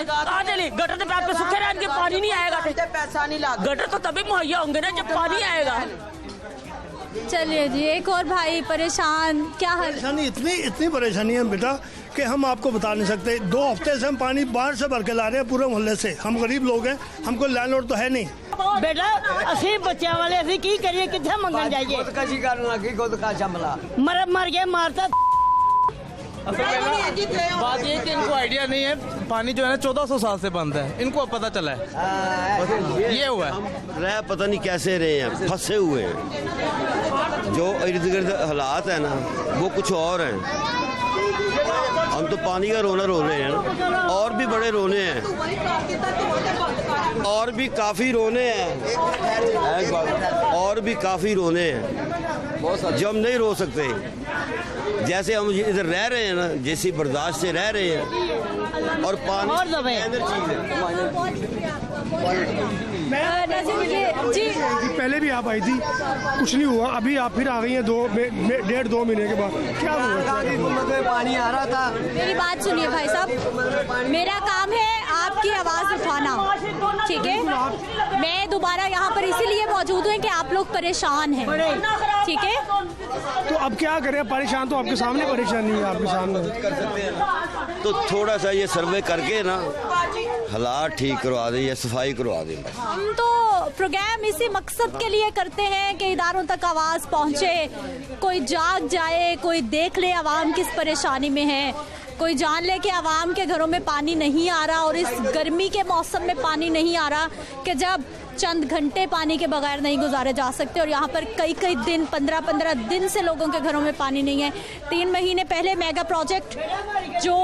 गटर के पाइप पे सूखे रहेंगे, पानी नहीं आएगा, पैसा नहीं लगा। गटर तो तभी मुहैया होंगे ना जब पानी आएगा। चलिए जी, एक और भाई परेशान, क्या परेशानी इतनी परेशानी है बेटा कि हम आपको बता नहीं सकते। 2 हफ्ते से हम पानी बाहर से भर के ला रहे हैं पूरे मोहल्ले से। हम गरीब लोग हैं, हमको लैंडलॉर्ड तो है नहीं। बेटा असी बच्चों वाले असी की करिए, किथे मंगन जाइए? खुदकशी करने लगी, खुदकश हमला मर गए, मारता। बात ये कि इनको आइडिया नहीं है, पानी जो है ना 1400 साल से बंद है, इनको अब पता चला है। ये हुआ है, रह पता नहीं कैसे रहे हैं, फंसे हुए हैं। जो इर्द गिर्द हालात है ना वो कुछ और हैं। हम तो पानी का रोना रो रहे हैं ना, और भी बड़े रोने हैं, और भी काफ़ी रोने हैं, और भी काफ़ी रोने हैं जो हम नहीं रो सकते। जैसे हम इधर रह रहे हैं ना, जैसी बर्दाश्त से रह रहे हैं, और पानी जी पहले भी आप आई थी, कुछ नहीं हुआ। अभी आप फिर आ गई हैं 1.5-2 महीने के बाद, क्या हुआ? पानी आ रहा था। मेरी बात सुनिए भाई साहब, मेरा काम है आपकी आवाज़ उठाना, ठीक है। मैं दोबारा यहाँ पर इसीलिए मौजूद हूँ कि आप लोग परेशान हैं, ठीक है। तो अब क्या करें, परेशान तो आपके सामने परेशानी है, आपके सामने कर सकते हैं। तो थोड़ा सा ये सर्वे करके ना हालात ठीक करवा दें या सफाई करवा दें। हम तो प्रोग्राम इसी मकसद के लिए करते हैं कि इदारों तक आवाज़ पहुँचे, कोई जाग जाए, कोई देख ले आवाम किस परेशानी में है, कोई जान ले कि आवाम के घरों में पानी नहीं आ रहा और इस गर्मी के मौसम में पानी नहीं आ रहा कि जब चंद घंटे पानी के बगैर नहीं गुजारे जा सकते और यहाँ पर कई कई दिन 15-15 दिन से लोगों के घरों में पानी नहीं है। 3 महीने पहले मेगा प्रोजेक्ट जो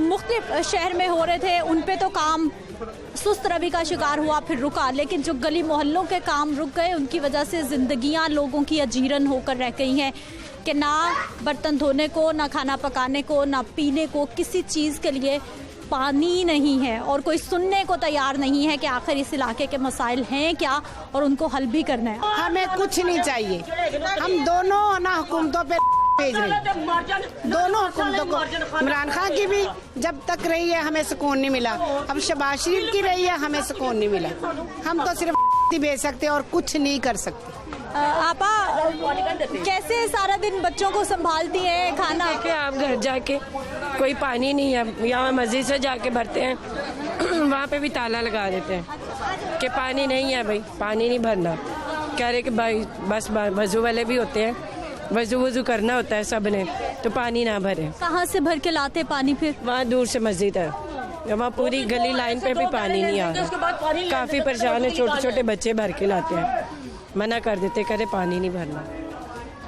मुख्तलिफ शहर में हो रहे थे उन पे तो काम सुस्त रवि का शिकार हुआ, फिर रुका, लेकिन जो गली मोहल्लों के काम रुक गए उनकी वजह से ज़िंदगियाँ लोगों की अजीरन होकर रह गई हैं कि ना बर्तन धोने को, ना खाना पकाने को, ना पीने को, किसी चीज़ के लिए पानी नहीं है और कोई सुनने को तैयार नहीं है कि आखिर इस इलाके के मसाइल हैं क्या और उनको हल भी करना है। हमें कुछ नहीं चाहिए, हम दोनों ना हुकूमतों पे भेज रहे हैं, दोनों हुकूमतों को। इमरान खान की भी जब तक रही है हमें सुकून नहीं मिला, अब शहबाज शरीफ की रही है हमें सुकून नहीं मिला। हम तो सिर्फ भेज सकते और कुछ नहीं कर सकते। आपा कैसे सारा दिन बच्चों को संभालती है, खाना के आप घर जाके कोई पानी नहीं है, यहाँ मस्जिद से जाके भरते हैं, वहाँ पे भी ताला लगा देते हैं कि पानी नहीं है, भाई पानी नहीं भरना। कह रहे कि भाई बस वजू वाले भी होते हैं, वजू करना होता है सब ने, तो पानी ना भरे। कहाँ से भर के लाते पानी? फिर वहाँ दूर से मस्जिद है, वहाँ पूरी गली लाइन पे भी पानी नहीं आ रहा, काफ़ी परेशान है। छोटे छोटे बच्चे भर के लाते हैं, मना कर देते, करे पानी नहीं भरना,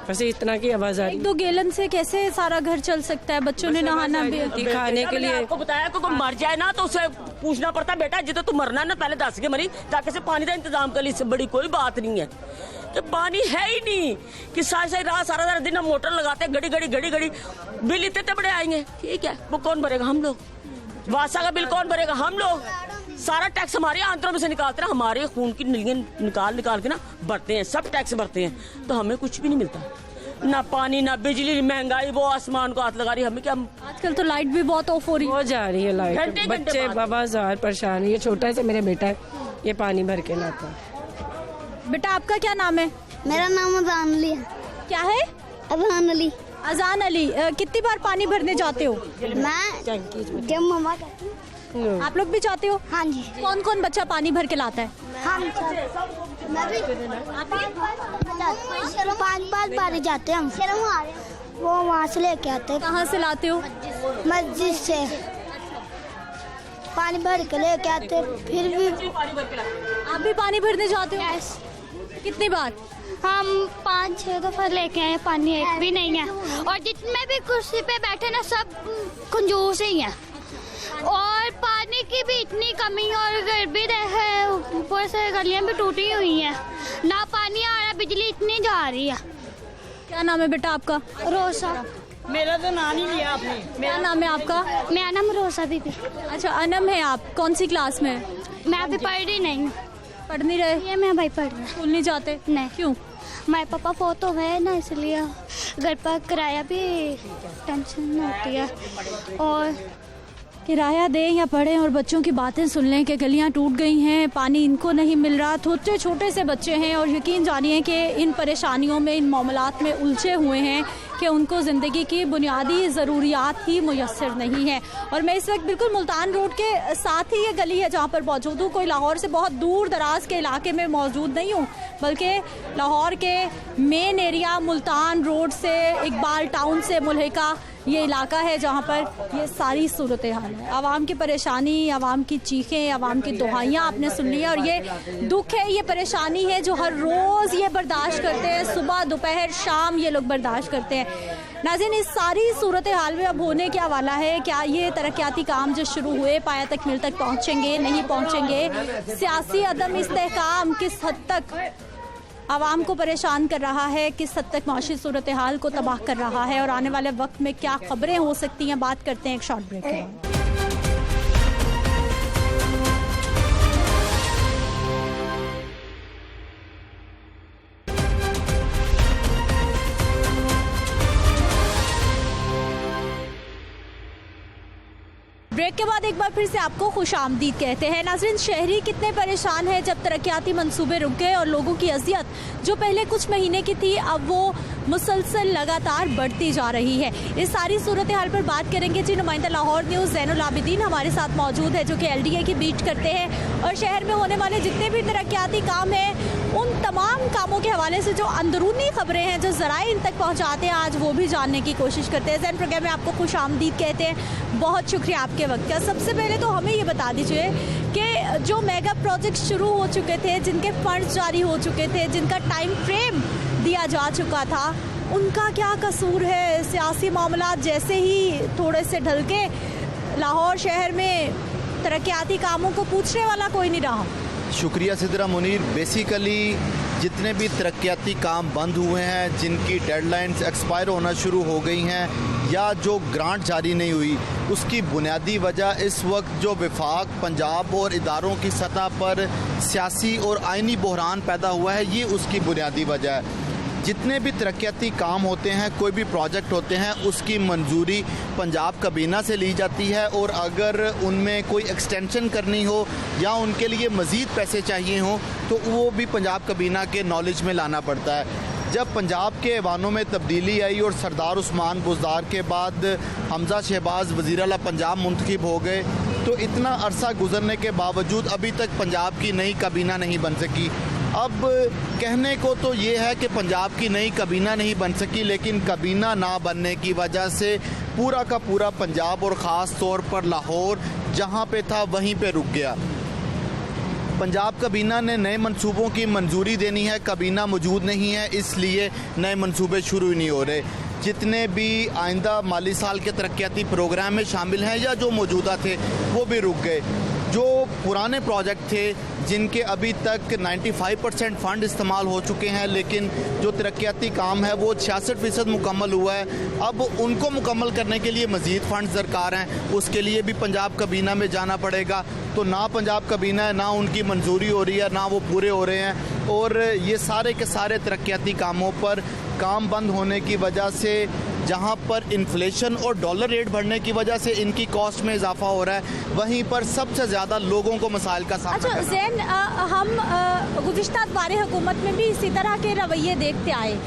बस इतना की आवाज़ आ रही। 1-2 गैलन से कैसे सारा घर चल सकता है? बच्चों ने नहाना भी, खाने के लिए। आपको बताया कि कोई मर जाए ना तो उसे पूछना पड़ता है, बेटा जितना तू मरना है ना पहले 10 के मरी ताकि से पानी का इंतजाम कर ली। इससे बड़ी कोई बात नहीं है कि पानी है ही नहीं कि सारी रात सारा दिन हम मोटर लगाते हैं, घड़ी बिल इतने बड़े आएंगे, ठीक है, वो कौन भरेगा? हम लोग। वासा का बिल कौन भरेगा? हम लोग। सारा टैक्स हमारे आंतरों में से निकालते हैं, हमारे खून की नलियां निकाल के ना भरते हैं, सब टैक्स भरते हैं, तो हमें कुछ भी नहीं मिलता, ना पानी ना बिजली। महंगाई वो आसमान को हाथ लगा रही है, हमें क्या। आजकल तो लाइट भी बहुत ऑफ हो रही हो जा रही है लाइट, बच्चे बाजार परेशान है। ये छोटा से मेरा बेटा है, ये पानी भर के लाता है। बेटा आपका क्या नाम है? मेरा नाम अजान अली है। क्या है? अजान अली। अजान अली, कितनी बार पानी भरने जाते हो? मैं जब मम्मा कहती हूँ। आप लोग भी जाते हो? हाँ जी। कौन कौन बच्चा पानी भर के लाता है? हम सब। मैं भी। 5 बार जाते हैं हम। वो वहाँ से लेके आते हैं। कहाँ से लाते हो? मस्जिद से पानी भर के लेके आते, फिर भी। आप भी पानी भरने जाते हो? कितनी बार? हम 5-6 दफा लेके आए, पानी एक भी नहीं है और जितने भी कुर्सी पे बैठे ना सब कंजूस ही हैं और पानी की भी इतनी कमी और गर्मी है, ऊपर से गलियां भी टूटी हुई हैं, ना पानी आ रहा, बिजली इतनी जा रही है। क्या नाम है बेटा आपका? रोसा। मेरा तो नाम ही लिया आपने। मेरा नाम है आपका? मेरा नाम रोसा बीबी। अच्छा, अनम है आप, कौन सी क्लास में? मैं अभी पढ़ रही नहीं। पढ़ नहीं रहे? ये मैं भाई पढ़ रहा। स्कूल नहीं जाते? नहीं। क्यों? हमारे पापा फोत हो गए ना, इसलिए घर पर किराया भी टेंशन होती है और किराया दें या पढ़ें और बच्चों की बातें सुन लें कि गलियां टूट गई हैं, पानी इनको नहीं मिल रहा, छोटे छोटे से बच्चे हैं और यकीन जानिए कि इन परेशानियों में, इन मामलात में उलझे हुए हैं कि उनको ज़िंदगी की बुनियादी ज़रूरियात ही मुयस्सर नहीं है। और मैं इस वक्त बिल्कुल मुल्तान रोड के साथ ही ये गली है जहाँ पर मौजूद हूँ, कोई लाहौर से बहुत दूर दराज के इलाके में मौजूद नहीं हूँ, बल्कि लाहौर के मेन एरिया मुल्तान रोड से इकबाल टाउन से मुल्हिका ये इलाका है जहाँ पर ये सारी सूरत हाल है। आवाम की परेशानी, आवाम की चीखें, आवाम की दुहाइयाँ आपने सुन ली और ये दुख है, ये परेशानी है जो हर रोज़ ये बर्दाश्त करते हैं, सुबह दोपहर शाम ये लोग बर्दाश्त करते हैं। नाज़रीन, इस सारी सूरत हाल में अब होने क्या वाला है? क्या ये तरक्याती काम जो शुरू हुए पाया तक मिल तक पहुँचेंगे, नहीं पहुँचेंगे? सियासी अदम इस्तेहकाम किस हद तक आवाम को परेशान कर रहा है, किस हद तक माशी सूरत हाल को तबाह कर रहा है और आने वाले वक्त में क्या खबरें हो सकती हैं? बात करते हैं एक शॉर्ट ब्रेक के बाद। ब्रेक के बाद एक बार फिर से आपको खुशामदीद कहते हैं। नाज़रीन, शहरी कितने परेशान हैं जब तरक्याती मंसूबे रुक गए और लोगों की अजियत जो पहले कुछ महीने की थी अब वो मुसलसल लगातार बढ़ती जा रही है। इस सारी सूरत हाल पर बात करेंगे जी नुमाइंदा लाहौर न्यूज़ ज़ैनुल आबिदीन हमारे साथ मौजूद है, जो कि LDA की बीट करते हैं और शहर में होने वाले जितने भी तरक्याती काम हैं उन तमाम कामों के हवाले से जो अंदरूनी खबरें हैं जो ज़राए इन तक पहुँचाते हैं आज वो भी जानने की कोशिश करते हैं। ज़ैन प्रोग्राम में आपको खुशामदीद कहते हैं, बहुत शुक्रिया आपके वक्त का। सबसे पहले तो हमें ये बता दीजिए कि जो मेगा प्रोजेक्ट शुरू हो चुके थे, जिनके फंड्स जारी हो चुके थे, जिनका टाइम फ्रेम दिया जा चुका था, उनका क्या कसूर है? सियासी मामला जैसे ही थोड़े से ढलके लाहौर शहर में तरक्याती कामों को पूछने वाला कोई नहीं रहा। शुक्रिया सिद्रा मुनीर। बेसिकली जितने भी तरक्याती काम बंद हुए हैं, जिनकी डेडलाइंस एक्सपायर होना शुरू हो गई हैं या जो ग्रांट जारी नहीं हुई, उसकी बुनियादी वजह इस वक्त जो विफाक पंजाब और इदारों की सतह पर सियासी और आइनी बहरान पैदा हुआ है, ये उसकी बुनियादी वजह है। जितने भी तरक्याती काम होते हैं, कोई भी प्रोजेक्ट होते हैं, उसकी मंजूरी पंजाब काबीना से ली जाती है और अगर उनमें कोई एक्सटेंशन करनी हो या उनके लिए मज़ीद पैसे चाहिए हों तो वो भी पंजाब काबीना के नॉलेज में लाना पड़ता है। जब पंजाब के ऐवानों में तब्दीली आई और सरदार उस्मान बुज़दार के बाद हमज़ा शहबाज वज़ीर आला पंजाब मुंतखब हो गए, तो इतना अरसा गुजरने के बावजूद अभी तक पंजाब की नई काबीना नहीं बन सकी। अब कहने को तो ये है कि पंजाब की नई काबीना नहीं बन सकी, लेकिन काबीना ना बनने की वजह से पूरा का पूरा पंजाब और ख़ास तौर पर लाहौर जहाँ पे था वहीं पे रुक गया। पंजाब काबीना ने नए मंसूबों की मंजूरी देनी है, काबीना मौजूद नहीं है, इसलिए नए मंसूबे शुरू ही नहीं हो रहे। जितने भी आइंदा माली साल के तरक्याती प्रोग्राम में शामिल हैं या जो मौजूदा थे वो भी रुक गए। जो पुराने प्रोजेक्ट थे जिनके अभी तक 95% फ़ंड इस्तेमाल हो चुके हैं, लेकिन जो तरक्याती काम है वो 66% मुकम्मल हुआ है। अब उनको मुकम्मल करने के लिए मज़ीद फ़ंड दरकार हैं, उसके लिए भी पंजाब काबीना में जाना पड़ेगा। तो ना पंजाब काबीना है, ना उनकी मंजूरी हो रही है, ना वो पूरे हो रहे हैं और ये सारे के सारे तरक्याती कामों पर काम बंद होने की वजह से, जहां पर इन्फ्लेशन और डॉलर रेट बढ़ने की वजह से इनकी कॉस्ट में इजाफा हो रहा है, वहीं पर सबसे ज़्यादा लोगों को मसाइल का सामना करना। ज़ैन, हम गुज़िश्ता अदवार हुकूमत में भी इसी तरह के रवैये देखते आए।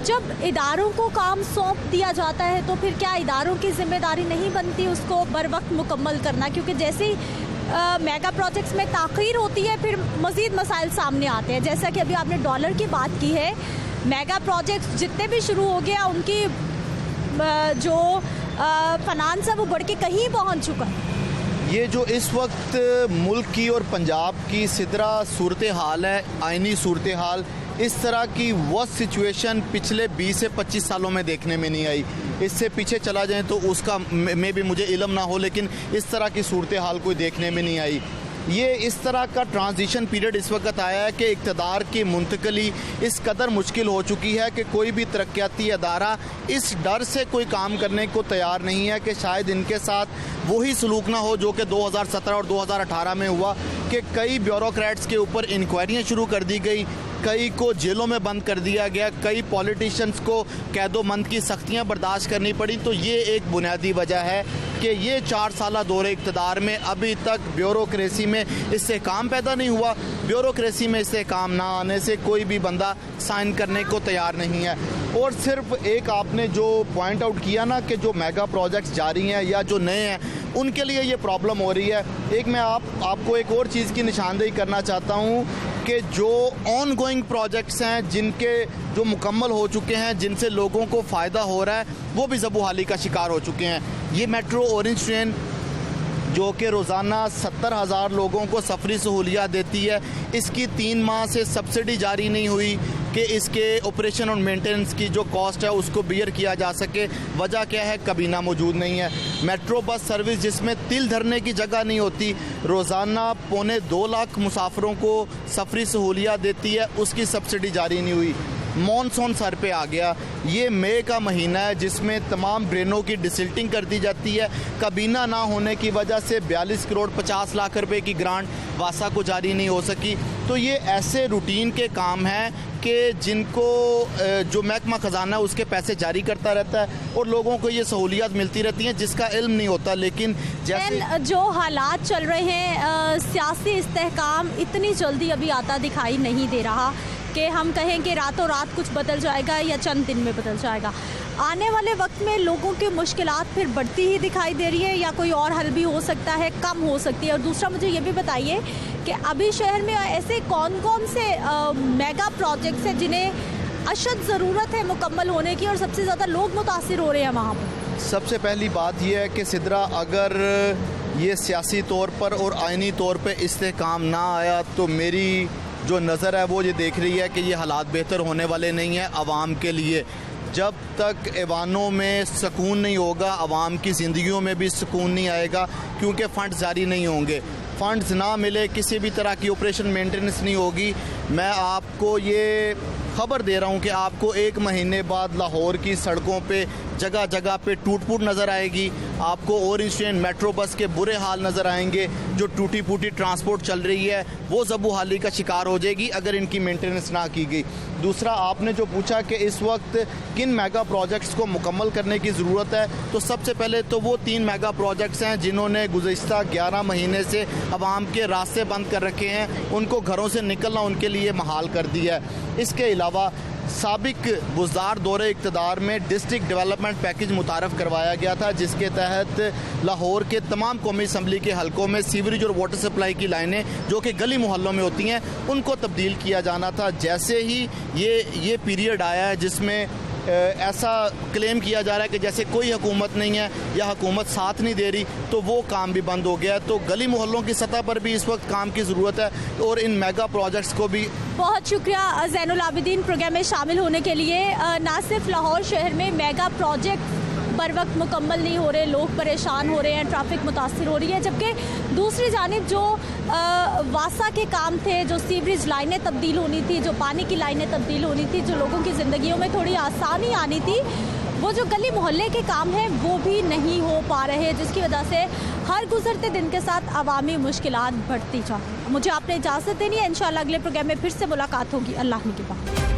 जब इदारों को काम सौंप दिया जाता है तो फिर क्या इदारों की जिम्मेदारी नहीं बनती उसको बर वक्त मुकम्मल करना? क्योंकि जैसे ही मेगा प्रोजेक्ट्स में ताख़ीर होती है फिर मज़ीद मसाइल सामने आते हैं। जैसा कि अभी आपने डॉलर की बात की है, मेगा प्रोजेक्ट्स जितने भी शुरू हो गया उनकी जो फाइनेंस है वो बढ़ के कहीं पहुंच चुका है। ये जो इस वक्त मुल्क की और पंजाब की सिदरा सूरत हाल है, आइनी सूरत हाल, इस तरह की वर्स्ट सिचुएशन पिछले 20 से 25 सालों में देखने में नहीं आई। इससे पीछे चला जाए तो उसका में भी मुझे इल्म ना हो, लेकिन इस तरह की सूरत हाल कोई देखने में नहीं आई। ये इस तरह का ट्रांजिशन पीरियड इस वक्त आया है कि इक़्तिदार की मुंतकली इस कदर मुश्किल हो चुकी है कि कोई भी तरक्याती अदारा इस डर से कोई काम करने को तैयार नहीं है कि शायद इनके साथ वही सलूक ना हो जो कि 2017 और 2018 में हुआ कि कई ब्यूरोक्रेट्स के ऊपर इंक्वायरियाँ शुरू कर दी गई, कई को जेलों में बंद कर दिया गया, कई पॉलिटिशियंस को कैदोमंद की सख्तियां बर्दाश्त करनी पड़ी। तो ये एक बुनियादी वजह है कि ये 4 साल दौरे इक़्तिदार में अभी तक ब्यूरोक्रेसी में इससे काम पैदा नहीं हुआ। ब्यूरोक्रेसी में इससे काम ना आने से कोई भी बंदा साइन करने को तैयार नहीं है। और सिर्फ एक आपने जो पॉइंट आउट किया ना कि जो मेगा प्रोजेक्ट्स जारी हैं या जो नए हैं उनके लिए ये प्रॉब्लम हो रही है। एक मैं आपको एक और चीज़ की निशानदेही करना चाहता हूँ कि जो ऑन गोइंग प्रोजेक्ट्स हैं, जिनके जो मुकम्मल हो चुके हैं, जिनसे लोगों को फ़ायदा हो रहा है, वो भी ज़बूहाली का शिकार हो चुके हैं। ये मेट्रो ऑरेंज ट्रेन जो कि रोज़ाना 70,000 लोगों को सफरी सहूलियत देती है, इसकी 3 माह से सब्सिडी जारी नहीं हुई कि इसके ऑपरेशन और मेंटेनेंस की जो कॉस्ट है उसको बियर किया जा सके। वजह क्या है? काबीना मौजूद नहीं है। मेट्रो बस सर्विस जिसमें तिल धरने की जगह नहीं होती, रोज़ाना 2.25 लाख मुसाफिरों को सफरी सहूलियत देती है, उसकी सब्सिडी जारी नहीं हुई। मॉनसून सर पे आ गया, ये मई का महीना है जिसमें तमाम ड्रेनों की डिसिल्टिंग कर दी जाती है। काबीना ना होने की वजह से 42 करोड़ 50 लाख रुपए की ग्रांट वासा को जारी नहीं हो सकी। तो ये ऐसे रूटीन के काम हैं कि जिनको जो महकमा ख़जाना उसके पैसे जारी करता रहता है और लोगों को ये सहूलियात मिलती रहती हैं जिसका इल्म नहीं होता। लेकिन जैसे जो हालात चल रहे हैं, सियासी इस्तेहकाम इतनी जल्दी अभी आता दिखाई नहीं दे रहा कि हम कहें कि रातों रात कुछ बदल जाएगा या चंद दिन में बदल जाएगा। आने वाले वक्त में लोगों की मुश्किलात फिर बढ़ती ही दिखाई दे रही है या कोई और हल भी हो सकता है, कम हो सकती है? और दूसरा मुझे ये भी बताइए कि अभी शहर में ऐसे कौन कौन से मेगा प्रोजेक्ट्स हैं जिन्हें अशद ज़रूरत है मुकम्मल होने की और सबसे ज़्यादा लोग मुतासिर हो रहे हैं वहाँ पर? सबसे पहली बात यह है कि सिद्रा, अगर ये सियासी तौर पर और आइनी तौर पर इस्तेहकाम ना आया तो मेरी जो नज़र है वो ये देख रही है कि ये हालात बेहतर होने वाले नहीं हैं आवाम के लिए। जब तक ऐवानों में सुकून नहीं होगा, आवाम की ज़िंदगियों में भी सुकून नहीं आएगा, क्योंकि फ़ंड जारी नहीं होंगे। फ़ंड्स ना मिले, किसी भी तरह की ऑपरेशन मेंटेनेंस नहीं होगी। मैं आपको ये खबर दे रहा हूँ कि आपको 1 महीने बाद लाहौर की सड़कों पे जगह जगह पे टूट फूट नज़र आएगी। आपको ऑरेंज ट्रेन, मेट्रो बस के बुरे हाल नज़र आएंगे। जो टूटी फूटी ट्रांसपोर्ट चल रही है वो ज़बूहाली का शिकार हो जाएगी अगर इनकी मेंटेनेंस ना की गई। दूसरा, आपने जो पूछा कि इस वक्त किन मेगा प्रोजेक्ट्स को मुकम्मल करने की ज़रूरत है, तो सबसे पहले तो वो 3 मेगा प्रोजेक्ट्स हैं जिन्होंने गुज़िश्ता 11 महीने से आवाम के रास्ते बंद कर रखे हैं, उनको घरों से निकलना उनके लिए महाल कर दिया है। इसके अलावा साबिक बुज़दार दौरे इक़्तिदार में डिस्ट्रिक्ट डेवलपमेंट पैकेज मुतारफ़ करवाया गया था, जिसके तहत लाहौर के तमाम कौमी असम्बली के हलकों में सीवरेज और वाटर सप्लाई की लाइनें जो कि गली मोहल्लों में होती हैं उनको तब्दील किया जाना था। जैसे ही ये पीरियड आया है जिसमें ऐसा क्लेम किया जा रहा है कि जैसे कोई हुकूमत नहीं है या हुकूमत साथ नहीं दे रही, तो वो काम भी बंद हो गया है। तो गली मोहल्लों की सतह पर भी इस वक्त काम की ज़रूरत है और इन मेगा प्रोजेक्ट्स को भी। बहुत शुक्रिया ज़ैनुल आबिदीन प्रोग्राम में शामिल होने के लिए। ना सिर्फ लाहौर शहर में मेगा प्रोजेक्ट बर वक्त मुकम्मल नहीं हो रहे, लोग परेशान हो रहे हैं, ट्रैफिक मुतासिर हो रही है, जबकि दूसरी जानिब जो वासा के काम थे, जो सीवरेज लाइनें तब्दील होनी थी, जो पानी की लाइनें तब्दील होनी थी, जो लोगों की ज़िंदगियों में थोड़ी आसानी आनी थी, वो जो गली मोहल्ले के काम हैं वो भी नहीं हो पा रहे, जिसकी वजह से हर गुजरते दिन के साथ अवामी मुश्किलात बढ़ती जा रही हैं। मुझे आपने इजाज़त देनी है, इंशाअल्लाह अगले प्रोग्राम में फिर से मुलाकात होगी। अल्लाह निगहबान।